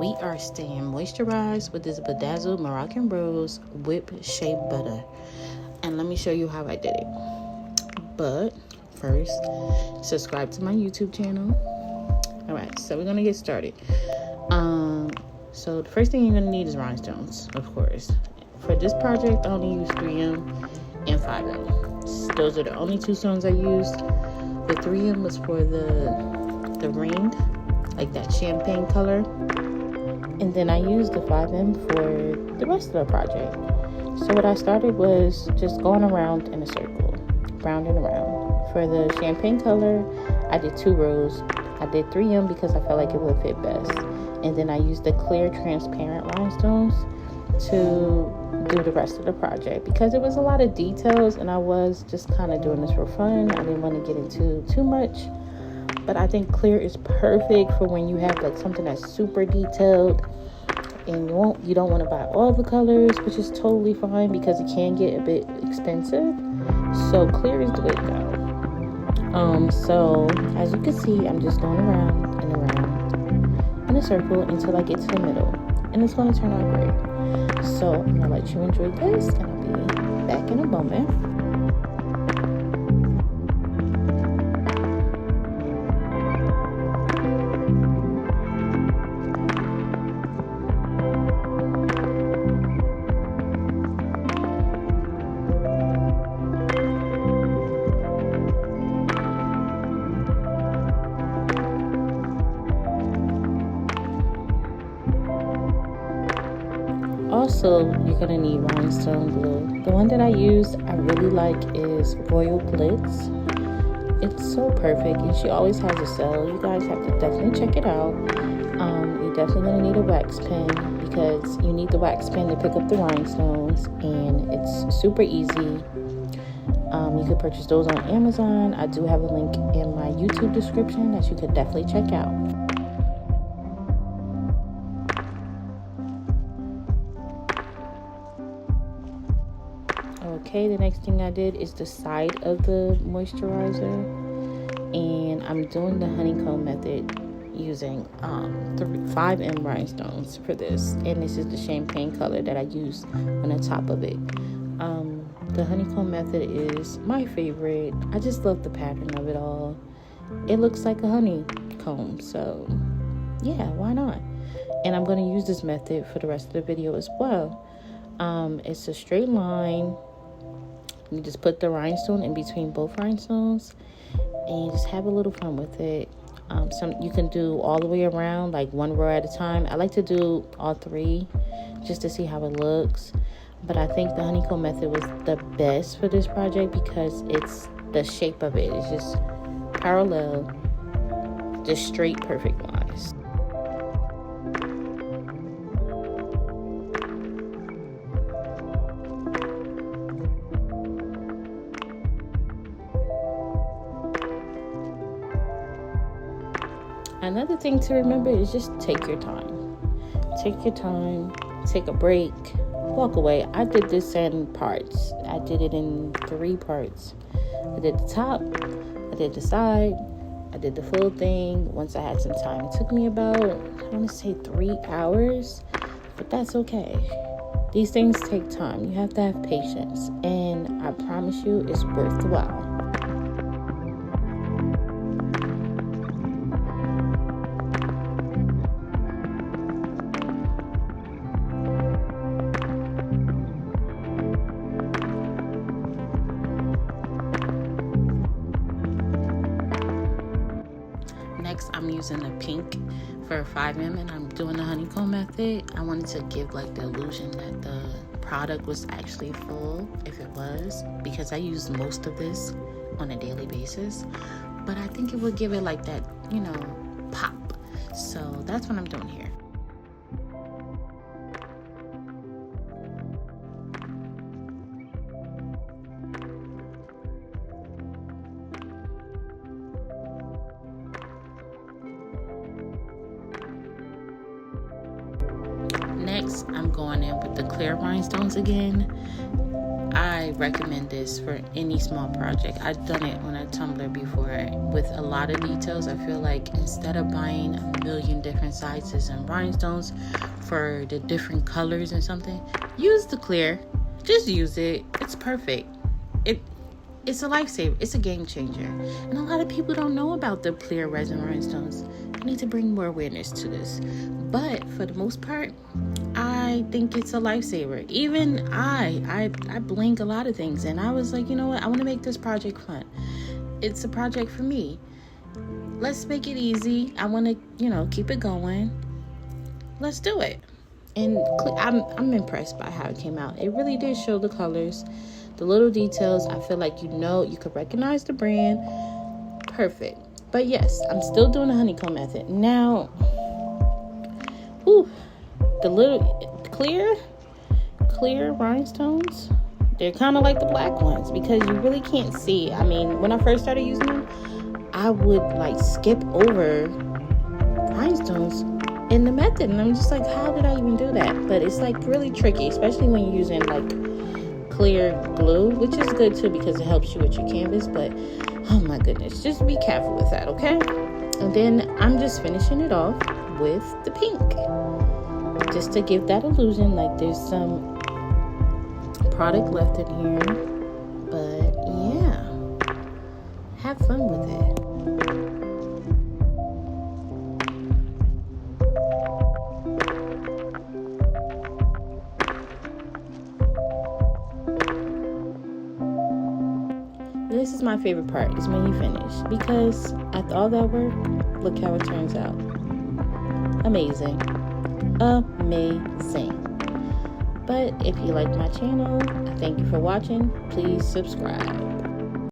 we are staying moisturized with this Bedazzled Moroccan Rose Whipped Shea Butter. And let me show you how I did it. But first, subscribe to my YouTube channel. Alright, so we're gonna get started. So the first thing you're gonna need is rhinestones, of course. For this project, I only use 3M and 5M. Those are the only two stones I used. The 3M was for the ring, like that champagne color. And then I used the 5M for the rest of the project. So what I started was just going around in a circle, round and around. For the champagne color, I did 2 rows. I did 3M because I felt like it would fit best. And then I used the clear transparent rhinestones to do the rest of the project because it was a lot of details and I was just kind of doing this for fun. I didn't want to get into too much, but I think clear is perfect for when you have like something that's super detailed and you don't want to buy all the colors, which is totally fine because it can get a bit expensive. So clear is the way to go. So as you can see, I'm just going around and around in a circle until I get to the middle, and it's going to turn out great. So I'm going to let you enjoy this, and I'll be back in a moment. Also, you're going to need rhinestone glue. The one that I used, I really like, is Royal Glitzz. It's so perfect, and she always has a sale. You guys have to definitely check it out. You're definitely going to need a wax pen because you need the wax pen to pick up the rhinestones, and it's super easy. You could purchase those on Amazon. I do have a link in my YouTube description that you could definitely check out. Okay, the next thing I did is the side of the moisturizer, and I'm doing the honeycomb method using 5M rhinestones for this, and this is the champagne color that I used on the top of it. The honeycomb method is my favorite. I just love the pattern of it all. It looks like a honeycomb, so yeah, why not? And I'm going to use this method for the rest of the video as well. It's a straight line. You just put the rhinestone in between both rhinestones and you just have a little fun with it. You can do all the way around, like 1 row at a time. I like to do all 3 just to see how it looks. But I think the honeycomb method was the best for this project because it's the shape of it. It's just parallel, just straight, perfect lines. Another thing to remember is just take your time. Take your time, take a break, walk away. I did this in parts. I did it in 3 parts. I did the top, I did the side, I did the full thing once I had some time. It took me about, I want to say 3 hours, but that's okay. These things take time. You have to have patience, and I promise you it's worth the while. Next, I'm using the pink for 5M, and I'm doing the honeycomb method. I wanted to give like the illusion that the product was actually full, if it was, because I use most of this on a daily basis. But I think it would give it like that, pop. So that's what I'm doing here. Next, I'm going in with the clear rhinestones again. I recommend this for any small project. I've done it on a tumbler before with a lot of details. I feel like instead of buying a million different sizes and rhinestones for the different colors and something, use the clear. Just use it. It's perfect. It's a lifesaver. It's a game changer. And a lot of people don't know about the clear resin rhinestones. I need to bring more awareness to this. But for the most part, I think it's a lifesaver. Even I blink a lot of things, and I was like, you know what? I want to make this project fun. It's a project for me. Let's make it easy. I want to, keep it going. Let's do it. And I'm impressed by how it came out. It really did show the colors, the little details. I feel like you could recognize the brand. Perfect. But yes, I'm still doing the honeycomb method. Now, the little clear rhinestones, they're kind of like the black ones because you really can't see. I mean, when I first started using them, I would skip over rhinestones in the method, and I'm just like, how did I even do that? But it's really tricky, especially when you're using clear glue, which is good too because it helps you with your canvas. But oh my goodness, just be careful with that, okay? And then I'm just finishing it off with the pink, just to give that illusion there's some product left in here. But yeah, have fun with it. This is my favorite part, is when you finish, because after all that work, look how it turns out. Amazing. But if you like my channel, thank you for watching. Please subscribe.